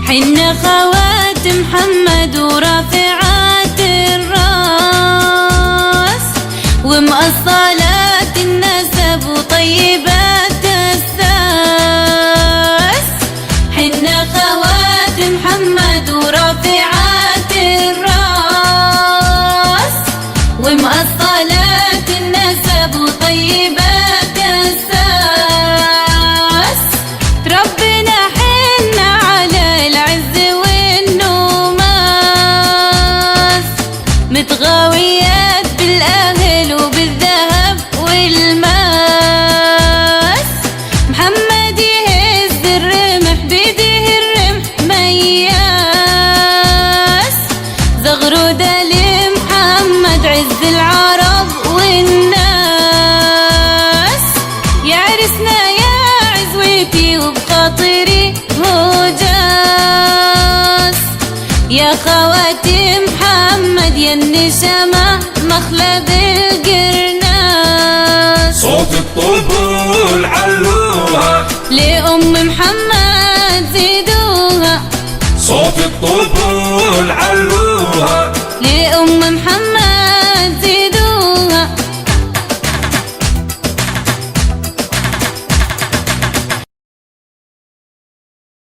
حنا خوات محمد ورافعات الراس ومأصلات النسب وطيبات الساس. حنا خوات محمد ورافعات الراس ومأصلات النسب وطيبات الساس. ربنا حنا على العز والنوماس متغاويات بالأهل وبالذهب والماس. محمد يهز الرمح بيده الرمح مياس. زغرودة لمحمد عز العرب والناس. يا عرسنا يا عزوتي وبخاطري هجاس. يا خواتي محمد يا النشامة مخلب القرناس. صوت الطبول علوها لأم محمد زيدوها. صوت الطبول علوها لأم محمد